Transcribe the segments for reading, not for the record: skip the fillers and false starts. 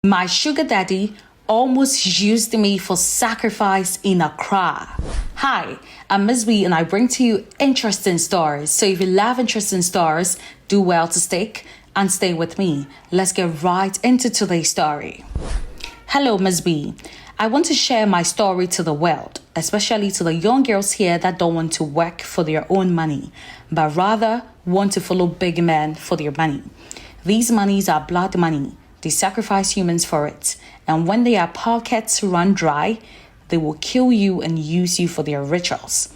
My sugar daddy almost used me for sacrifice in Accra. Hi, I'm Ms. B and I bring to you interesting stories. So if you love interesting stories, do well to stick and stay with me. Let's get right into today's story. Hello, Ms. B. I want to share my story to the world, especially to the young girls here that don't want to work for their own money, but rather want to follow big men for their money. These monies are blood money. They sacrifice humans for it. And when their pockets run dry, they will kill you and use you for their rituals.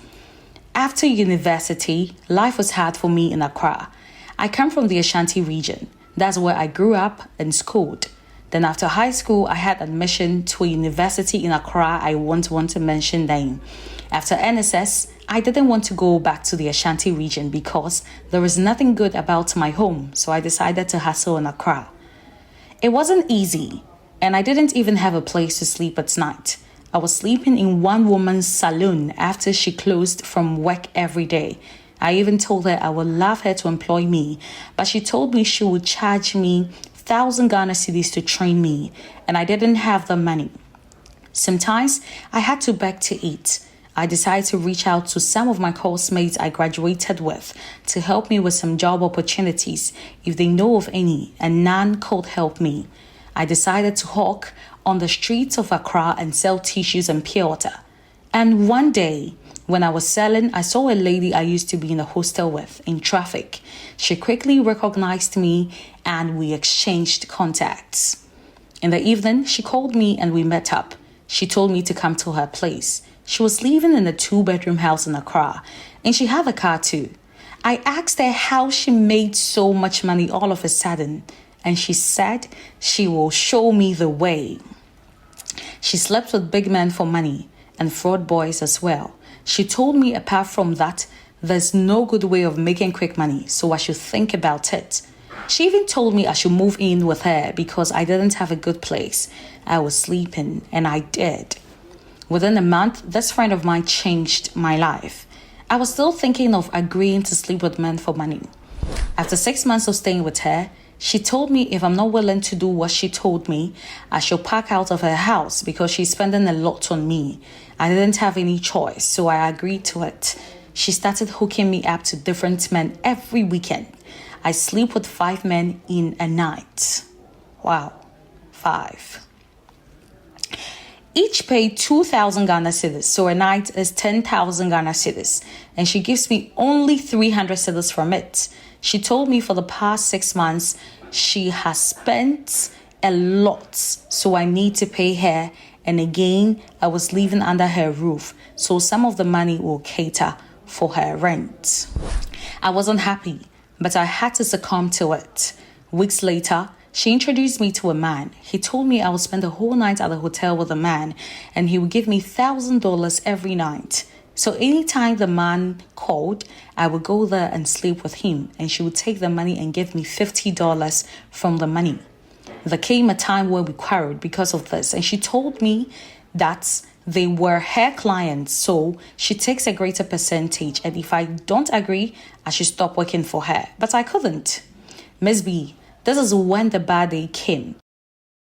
After university, life was hard for me in Accra. I come from the Ashanti region. That's where I grew up and schooled. Then after high school, I had admission to a university in Accra. I won't want to mention name. After NSS, I didn't want to go back to the Ashanti region because there was nothing good about my home. So I decided to hustle in Accra. It wasn't easy, and I didn't even have a place to sleep at night. I was sleeping in one woman's saloon after she closed from work every day. I even told her I would love her to employ me, but she told me she would charge me 1,000 Ghana cedis to train me, and I didn't have the money. Sometimes I had to beg to eat. I decided to reach out to some of my course-mates I graduated with to help me with some job opportunities if they know of any, and none could help me. I decided to hawk on the streets of Accra and sell tissues and pure water. And one day, when I was selling, I saw a lady I used to be in a hostel with in traffic. She quickly recognized me and we exchanged contacts. In the evening, she called me and we met up. She told me to come to her place. She was living in a 2-bedroom house in Accra, and she had a car too. I asked her how she made so much money all of a sudden, and she said she will show me the way. She slept with big men for money and fraud boys as well. She told me apart from that, there's no good way of making quick money, so I should think about it. She even told me I should move in with her because I didn't have a good place. I was sleeping, and I did. Within a month, this friend of mine changed my life. I was still thinking of agreeing to sleep with men for money. After 6 months of staying with her, she told me if I'm not willing to do what she told me, I should pack out of her house because she's spending a lot on me. I didn't have any choice, so I agreed to it. She started hooking me up to different men every weekend. I sleep with 5 men in a night. Wow, 5. Each paid 2,000 Ghana cedis, so a night is 10,000 Ghana cedis, and she gives me only 300 cedis from it. She told me for the past 6 months she has spent a lot, so I need to pay her. And again, I was living under her roof, so some of the money will cater for her rent. I wasn't happy, but I had to succumb to it. Weeks later, she introduced me to a man. He told me I would spend the whole night at the hotel with the man and he would give me $1,000 every night. So anytime the man called, I would go there and sleep with him and she would take the money and give me $50 from the money. There came a time where we quarreled because of this and she told me that they were her clients, so she takes a greater percentage and if I don't agree, I should stop working for her. But I couldn't. Ms. B, this is when the bad day came.